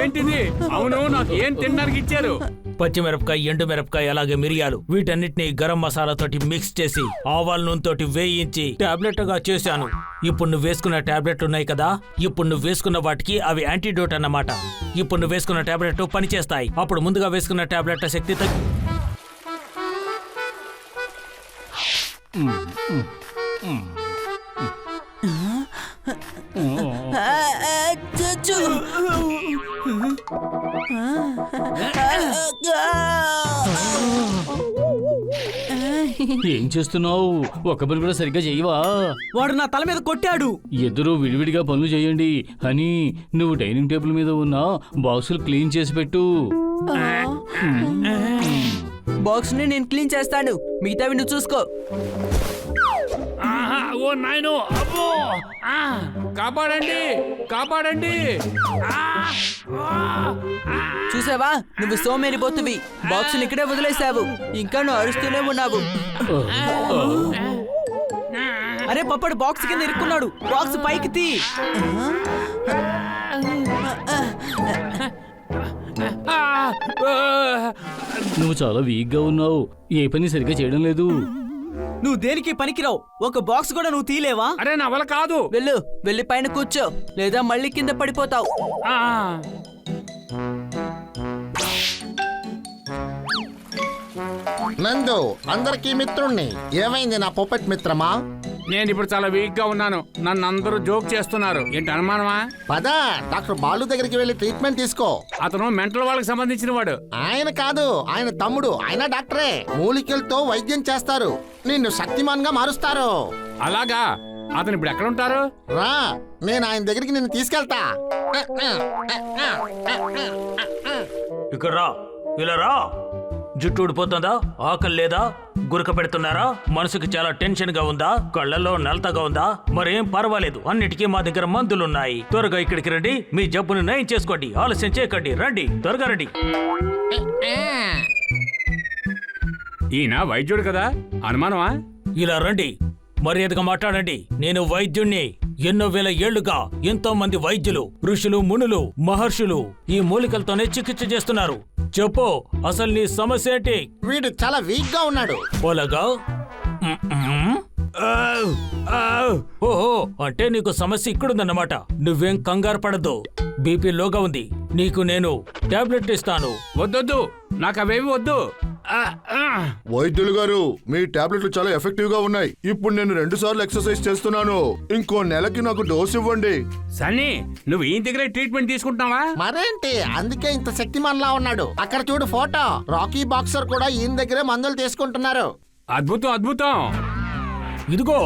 ఏంటిది? అవును, నాకు ఏం తినడానికి ఇచ్చారు? పచ్చిమిరపకాయ, ఎండు మిరపకాయ, అలాగే మిరియాలు, వీటన్నిటిని గరం మసాలాతోటి మిక్స్ చేసి ఆవాల నూనెతోటి వేయించి టాబ్లెట్ గా చేశాను. ఇప్పుడు నువ్వు వేసుకున్న టాబ్లెట్లు ఉన్నాయి కదా, ఇప్పుడు నువ్వు వేసుకున్న వాటికి అవి యాంటీడోట్ అన్నమాట. ఇప్పుడు నువ్వు వేసుకున్న టాబ్లెట్లు పనిచేస్తాయి. అప్పుడు ముందుగా వేసుకున్న టాబ్లెట్ల శక్తి ఏం చేస్తున్నావు? ఒక పని కూడా సరిగ్గా చెయ్యవా? వాడు నా తల మీద కొట్టాడు. ఇద్దరు విడివిడిగా పనులు చేయండి. అని నువ్వు డైనింగ్ టేబుల్ మీద ఉన్న బాక్సులు క్లీన్ చేసి పెట్టు. బాక్స్ ని నేను క్లీన్ చేస్తాను, మిగతావి నువ్వు చూసుకో. ఓ నాయనో, అబ్బో! కాపాడండి, కాపాడండి! చూసావా, నువ్వు సోమేరిపోతువి. బాక్స్ ని ఇక్కడే వదిలేసావు, ఇంకా నువ్వు అరుస్తూనే ఉన్నావు. అరే పప్పడు బాక్స్ కింద ఇరుక్కున్నాడు. బాక్స్ పైకి తీ. నువ్వు చాలా వీక్ గా ఉన్నావు. ఏ పని సరిగ్గా చేయడం లేదు. నువ్వు దేనికి పనికిరావు. ఒక బాక్స్ కూడా నువ్వు తీలేవా? అరే నా వల్ల కాదు. వెళ్ళి పైన కూర్చో, లేదా మళ్ళీ కింద పడిపోతావు. నందు, అందరికీ మిత్రుణ్ణి. ఏమైంది నా పొపెట్ మిత్రమా? నేను ఇప్పుడు చాలా వీక్ గా ఉన్నాను. నన్ను అందరూ జోక్ చేస్తున్నారు. ఏంటి అనుమానమా? పద, డాక్టర్ బాలు దగ్గరికి వెళ్ళి ట్రీట్మెంట్ తీసుకో. అతను మెంటల్ వాళ్ళకి సంబంధించిన వాడు. ఆయన కాదు, ఆయన తమ్ముడు. ఆయన డాక్టరే. మూలికలతో వైద్యం చేస్తారు. నిన్ను శక్తిమాన్ గా మారుస్తారు. అలాగా? అతను ఇప్పుడు ఎక్కడ ఉంటారు? రా, నేను ఆయన దగ్గరికి నిన్ను తీసుకెళ్తా. ఇక్కడ రా, ఇలా రా. జుట్టు ఊడిపోతుందా? ఆకలి లేదా? గురక పెడుతున్నారా? మనసుకి చాలా టెన్షన్ గా ఉందా? కళ్ళల్లో నలతగా ఉందా? మరేం పర్వాలేదు, అన్నిటికీ మా దగ్గర మందులున్నాయి. త్వరగా ఇక్కడికి రండి, మీ జబ్బును నయం చేసుకోండి. ఆలస్యం చేయకండి, రండి, త్వరగా రండి. ఈయన వైద్యుడు కదా, అనుమానమా? ఇలా రండి, మర్యాదగా మాట్లాడండి. నేను వైద్యుణ్ణి. ఎన్నో వేల ఏళ్లుగా ఎంతో మంది వైద్యులు, ఋషులు, మునులు, మహర్షులు ఈ మూలికలతోనే చికిత్స చేస్తున్నారు. చెప్పు, అసలు నీ సమస్య ఏంటి? వీడు చాలా వీక్ గా ఉన్నాడు. ఓలగా? ఓహో, అంటే నీకు సమస్య ఇక్కడుందన్నమాట. నువ్వేం కంగారు పడద్దు. బీపీ లోగా ఉంది. నీకు నేను టాబ్లెట్ ఇస్తాను. వద్దొద్దు, నాకు అవేవి వద్దు. వైద్యులు గారు, మీ టాబ్లెట్లు చాలా ఎఫెక్టివ్ గా ఉన్నాయి. ఇప్పుడు నేను 2 సార్లు ఎక్సర్సైజ్ చేస్తున్నాను. ఇంకో నెలకి నాకు డోస్ ఇవ్వండి. సన్నీ, నువ్వు ఈయన దగ్గరే ట్రీట్మెంట్ తీసుకుంటున్నావా? మరేంటి, అందుకే ఇంత శక్తిమాన్ లా ఉన్నాడు. అక్కడ చూడు ఫోటో. రాకీ బాక్సర్ కూడా ఈయన దగ్గరే మందులు తీసుకుంటున్నారు. అద్భుతం, అద్భుతం. ఇదిగో,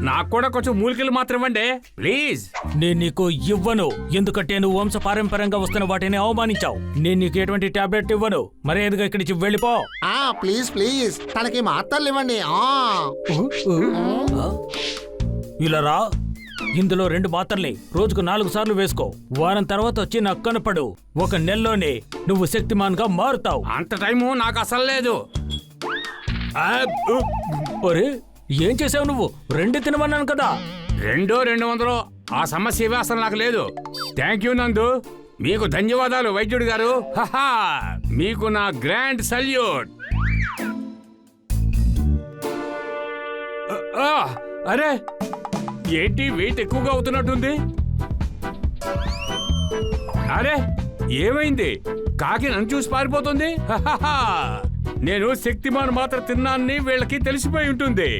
నాకు కూడా కొంచెం మూలికలు మాత్రం ఇవ్వండి ప్లీజ్. నేను నీకు ఇవ్వను, ఎందుకంటే నువ్వు వంశ పారంపర్యంగా వస్తున్న వాటిని అవమానించావు. నేను నీకు ఎటువంటి టాబ్లెట్ ఇవ్వను. మర్యాదగా ఇక్కడి నుంచి వెళ్ళిపో. ప్లీజ్ ప్లీజ్, తనకి మాత్రలు ఇవ్వండి. ఇలా రా, ఇందులో 2 మాత్రల్ని రోజుకు 4 సార్లు వేసుకో. వారం తర్వాత వచ్చి నాకు కనపడు. 1 నెలలోనే నువ్వు శక్తిమాన్ గా మారుతావు. అంత టైము నాకు అసలు లేదు. ఒరే, ఏం చేసావు నువ్వు? 2 తినమన్నాను కదా. 200 ఆ సమస్య ఇవే అసలు నాకు లేదు. థ్యాంక్ యూ నందు, మీకు ధన్యవాదాలు వైద్యుడు గారు. హహా, మీకు నా గ్రాండ్ సల్యూట్. అరే ఏంటి, వెయిట్ ఎక్కువగా అవుతున్నట్టుంది. అరే ఏమైంది? కాకి నన్ను చూసి పారిపోతుంది. హహా, నేను శక్తిమాన్ మాత్ర తిన్నాన్ని వీళ్ళకి తెలిసిపోయి ఉంటుంది.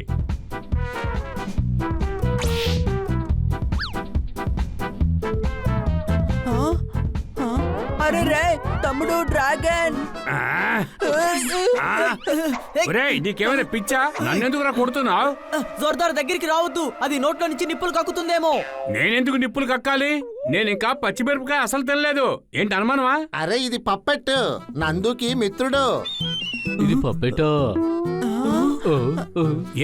అరే రే తమ్ముడు, డ్రాగన్. నీకేమైనా పిచ్చా? నన్నెందుకు కొడుతున్నావు? జోర్దార్ దగ్గరికి రావద్దు, అది నోట్లో నుంచి నిప్పులు కక్కుతుందేమో. నేనెందుకు నిప్పులు కక్కాలి? నేను ఇంకా పచ్చిమిరపకాయ అసలు తినలేదు. ఏంటి అనుమానమా? అరే ఇది పప్పెట్, నందుకి మిత్రుడు. ఇది పప్పెటా?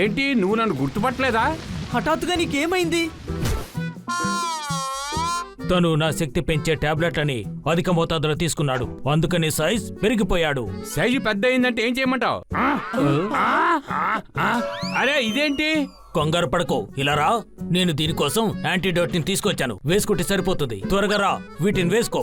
ఏంటి, నువ్వు నన్ను గుర్తుపట్టలేదా? హఠాత్తుగా నీకేమైంది? తను నా శక్తి పెంచే టాబ్లెట్లని అధిక మోతాదులో తీసుకున్నాడు. అందుకని సైజ్ పెరిగిపోయాడు. సైజు పెద్ద అయిందంటే ఏం చేయమంటావు? అరే ఇదేంటి, కంగారు పడకు ఇలా రా. నేను దీనికోసం యాంటీడోట్ ని తీసుకొచ్చాను, వేసుకుంటే సరిపోతుంది. త్వరగా రా, వీటిని వేసుకో.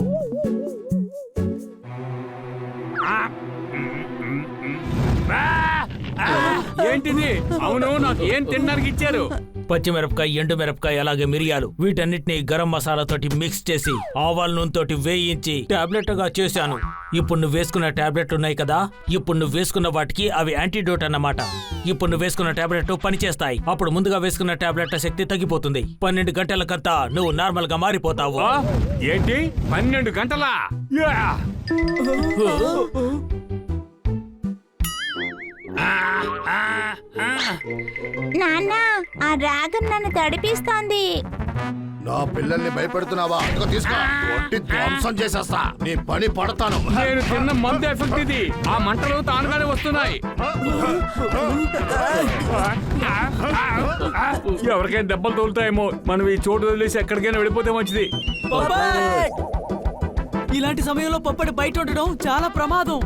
ఏంటిది? అవును, నాకు ఏం తినడానికి ఇచ్చారు? పచ్చిమిరపకాయ, ఎండు మిరపకాయ, అలాగే మిరియాలు, వీటన్నిటిని గరం మసాలా తోటి మిక్స్ చేసి ఆవాల నూనె తోటి వేయించి టాబ్లెట్ గా చేశాను. ఇప్పుడు నువ్వు వేసుకున్న టాబ్లెట్లు ఉన్నాయి కదా, ఇప్పుడు నువ్వు వేసుకున్న వాటికి అవి యాంటీడోట్ అన్నమాట. ఇప్పుడు నువ్వు వేసుకున్న టాబ్లెట్లు పనిచేస్తాయి. అప్పుడు ముందుగా వేసుకున్న టాబ్లెట్ల శక్తి తగ్గిపోతుంది. 12 గంటలకంతా నువ్వు నార్మల్ గా మారిపోతావు. ఆ? ఏంటి 12 గంటలా? యా! నాన్న, ఆ డ్రాగన్ నన్ను తడిపిస్తోంది. నా పిల్లల్ని భయపెడుతున్నావా? ఇదిగో తీసుకో, కొట్టి ధ్వంసం చేసేస్తా. నీ పని పడతాను. నేను తిన్న మందు ఎఫెక్ట్ ఇది. ఆ మంటలు తానుగానే వస్తున్నాయి. ఎవరికైనా దెబ్బలు తోలుతాయేమో. మనం ఈ చోటు వదిలేసి ఎక్కడికైనా వెళ్ళిపోతే మంచిది. పొప్పట్! ఇలాంటి సమయంలో పొప్పటి బయట ఉండడం చాలా ప్రమాదం.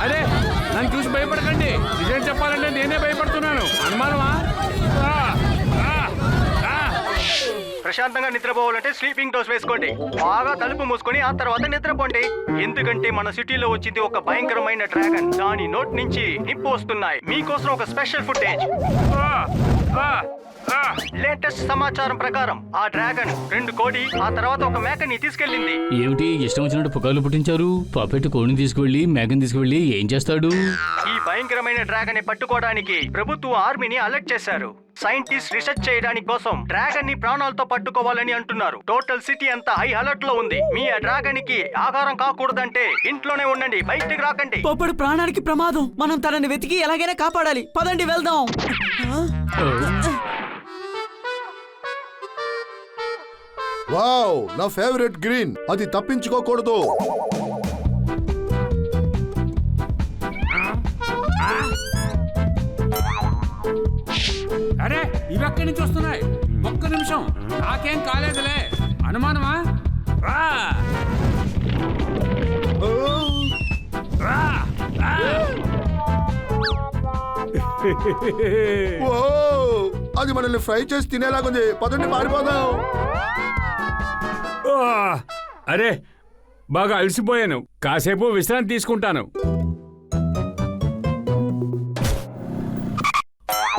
అరే, నన్ను చూసి భయపడకండి. నిజం చెప్పాలంటే నేనే భయపడుతున్నాను. అనుమానమా? ప్రశాంతంగా నిద్రపోవాలంటే స్లీపింగ్ డోస్ వేసుకోండి. బాగా తలుపు మూసుకొని ఆ తర్వాత నిద్రపోండి. ఎందుకంటే మన సిటీలో వచ్చింది ఒక భయంకరమైన డ్రాగన్. దాని నోట్ నుంచి నిప్పు వస్తున్నాయి. మీకోసం ఒక స్పెషల్ ఫుటేజ్. లేటెస్ట్ సమాచారం ప్రకారం ఆ డ్రాగన్ 2 కోడి, ఆ తర్వాత ఒక మేకని తీసుకెళ్ళింది. ఏమిటి ఇష్టం వచ్చినట్టు పుకార్లు పుట్టించారు? పాపెట్ కోడిని తీసుకువెళ్ళి మేకని తీసుకువెళ్ళి ఏం చేస్తాడు? ఈ భయంకరమైన డ్రాగన్ ని పట్టుకోవడానికి ప్రభుత్వం ఆర్మీని అలర్ట్ చేశారు. సైంటిస్ట్ రీసెర్చ్ చేయడానికి కోసం డ్రాగన్ ని ప్రాణాలతో పట్టుకోవాలని అంటున్నారు. టోటల్ సిటీ అంతా హై అలర్ట్ లో ఉంది. మీ ఆ డ్రాగన్ కి ఆహారం కాకూడదంటే ఇంట్లోనే ఉండండి, బయటికి రాకండి. పొప్పడు ప్రాణానికి ప్రమాదం. మనం తనని వెతికి ఎలాగైనా కాపాడాలి. పదండి వెళ్దాం. వావ్, నా ఫేవరెట్ గ్రీన్. అది తప్పించుకోకూడదు. అరే, ఇవి ఎక్కడి నుంచి వస్తున్నాయి? ఒక్క నిమిషం, నాకేం కాలేదులే. అనుమానమా? రా! రా! రా! ఓ, అది మనల్ని ఫ్రై చేసి తినేలాగుంది. పదండి పారిపోదాం. ఆ! అరే, బాగా అలసిపోయాను. కాసేపు విశ్రాంతి తీసుకుంటాను.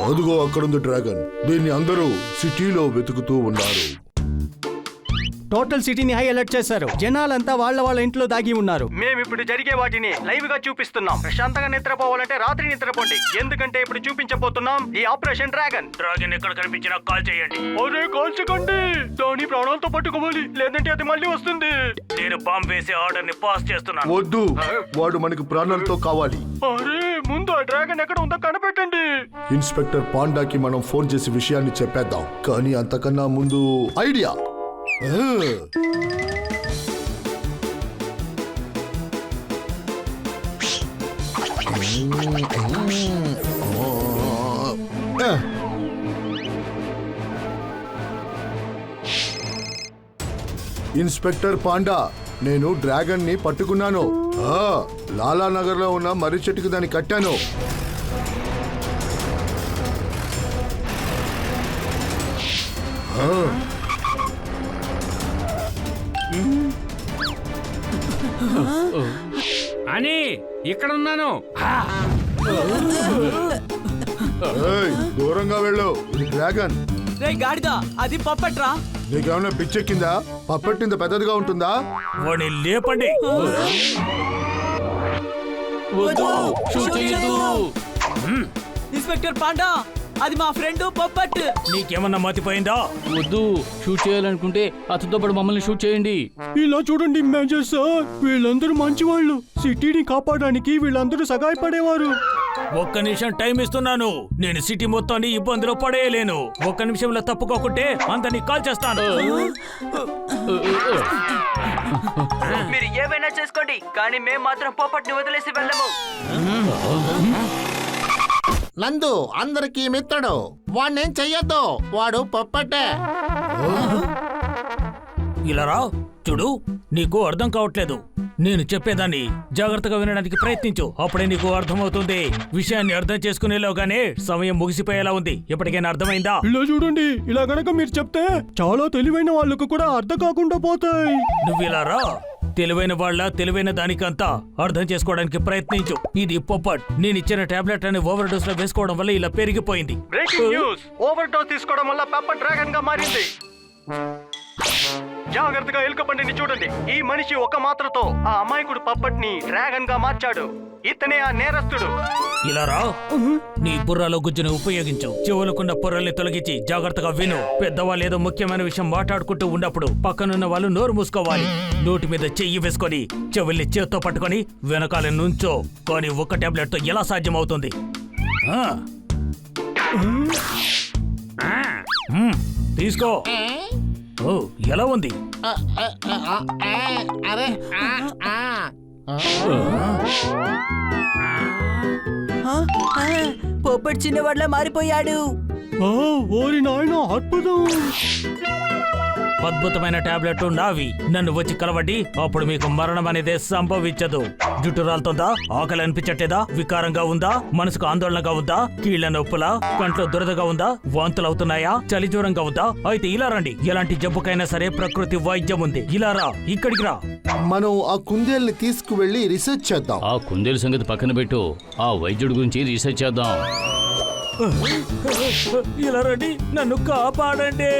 అదుగో అక్కడుంది డ్రాగన్. దీన్ని అందరూ సిటీలో వెతుకుతూ ఉన్నారు. టోటల్ సిటీని హై అలర్ట్ చేశారు. జనాలంతా వాళ్ళ ఇంట్లో దాగి ఉన్నారు. మేము ఇప్పుడు జరిగే వాటిని లైవ్ గా చూపిస్తున్నాం. ప్రశాంతంగా నిద్రపోవాలంటే రాత్రి నిద్రపోండి. ఎందుకంటే ఇప్పుడు చూపించబోతున్నాం ఈ ఆపరేషన్ డ్రాగన్. డ్రాగన్ ఎక్కడ కనిపించినా కాల్ చేయండి. అరే, కాల్చకండి. దాని ప్రాణాలతో పట్టుకోవాలి, లేదంటే అది మళ్ళీ వస్తుంది. నేను బాంబ్ వేసే ఆర్డర్ ని పాస్ చేస్తున్నాను. వద్దు, వాడు మనకు ప్రాణాలతో కావాలి. అరే, ముందు ఆ డ్రాగన్ ఎక్కడ ఉందో కనిపెట్టండి. ఇన్స్పెక్టర్ పాండాకి మనం ఫోన్ చేసి విషయాన్ని చెప్పేద్దాం. కానీ అంతకన్నా ముందు ఐడియా. ఇన్స్పెక్టర్ పాండా, నేను డ్రాగన్ ని పట్టుకున్నాను. లాలానగర్ లో ఉన్న మర్రి చెట్టుకి దాన్ని కట్టాను. అని ఇక్కడ ఉన్నాను. ఏయ్, దూరంగా వెళ్ళు. ఇది డ్రాగన్. రే గాడిద, అది పొప్పట్రా. నీకేమైనా పిచ్చెక్కిందా? పప్పెట్టింత పెద్దదిగా ఉంటుందా? వాడిని లేపండి. ఇన్స్పెక్టర్ పాండా, అది మా ఫ్రెండ్ పొప్పట్. నీకేమన్నా మతిపోయిందా? వద్దు, షూట్ చేయాలనుకుంటే అతనితో పాటు మమ్మల్ని షూట్ చేయండి. ఇలా చూడండి మేజర్ సార్, వీళ్ళందరూ మంచివాళ్ళు. సిటీని కాపాడడానికి వీళ్ళందరూ సహాయపడేవారు. ఒక్క నిమిషం టైం ఇస్తున్నాను. నేను సిటీ మొత్తాన్ని ఇబ్బందిలో పడేయలేను. ఒక్క నిమిషంలో తప్పుకోకుంటే అందరినీ కాల్ చేస్తాను. మీరు ఏమైనా చేసుకోండి, కానీ మేము మాత్రం పొప్పట్ని వదిలేసి వెళ్ళము. నందు అందరికీ మిత్రుడు. వాణ్ణేం చెయ్యొద్దు, వాడు పప్పట్టే. ఇలా రా. చూడు, నీకు అర్థం కావట్లేదు. నేను చెప్పేదాన్ని జాగ్రత్తగా వినడానికి ప్రయత్నించు, అప్పుడే నీకు అర్థమవుతుంది. విషయాన్ని అర్థం చేసుకునేలోగానే సమయం ముగిసిపోయేలా ఉంది. ఎప్పటికైనా అర్థమైందా? ఇలా చూడండి, ఇలా గనక మీరు చెప్తే చాలా తెలివైన వాళ్ళకు కూడా అర్థం కాకుండా పోతాయి. నువ్వు ఇలా రా. తెలివైన వాళ్ళ తెలివైన దానికంతా అర్థం చేసుకోవడానికి ప్రయత్నించు. ఇది పొప్పట్. నేను ఇచ్చిన టాబ్లెట్ అని ఓవర్ డోస్ లో వేసుకోవడం వల్ల ఇలా పెరిగిపోయింది. Breaking news! ఓవర్ డోస్ తీసుకోవడం వల్ల పెప్పర్ డ్రాగన్ గా మారింది. జాగ్రత్తగా ఎలుక బండిని చూడండి. ఈ మనిషి ఒక మాత్రతో ఆ అమాయకుడు పప్పట్ ని డ్రాగన్ గా మార్చాడు. ఇతనే ఆ నేరస్తుడు. ఇలా రా. నీ బుర్రలో గుజ్జును ఉపయోగించు. చెవులకున్న పొరల్ని తొలగించి జాగ్రత్తగా విను. పెద్దవాళ్ళు ఏదో ముఖ్యమైన విషయం మాట్లాడుకుంటూ ఉన్నప్పుడు పక్కనున్న వాళ్ళు నోరు మూసుకోవాలి. నోటి మీద చెయ్యి వేసుకొని చెవుల్ని చేత్తో పట్టుకొని వెనకాల నుంచో. కానీ ఒక్క టాబ్లెట్ తో ఎలా సాధ్యమవుతుంది? తీసుకో. ఓ, ఎలా ఉంది? అరే పోపట్ చిన్నవాడ్లా మారిపోయాడు. ఓరి నాయన, అద్భుతం. అద్భుతమైన టాబ్లెట్ నావి. నన్ను వచ్చి కలవండి, అప్పుడు మీకు మరణం అనేది సంభవించదు. జుట్టు రాలుతుందా? ఆకలి అనిపించట్లేదా? వికారంగా ఉందా? మనసుకు ఆందోళనగా ఉందా? కీళ్ల నొప్పులా? కంట్లో దురదగా ఉందా? వాంతులు అవుతున్నాయా? చలి జ్వరంగా ఉందా? అయితే ఇలా రండి. ఎలాంటి జబ్బుకైనా సరే ప్రకృతి వైద్యం ఉంది. ఇలా రా, ఇక్కడికి రా. మనం ఆ కుందేల్ని తీసుకువెళ్ళి రీసెర్చ్ చేద్దాం. ఆ కుందేలు సంగతి పక్కన పెట్టు, ఆ వైద్యుడి గురించి రీసెర్చ్ చేద్దాం. ఇలా రండి, నన్ను కాపాడండి.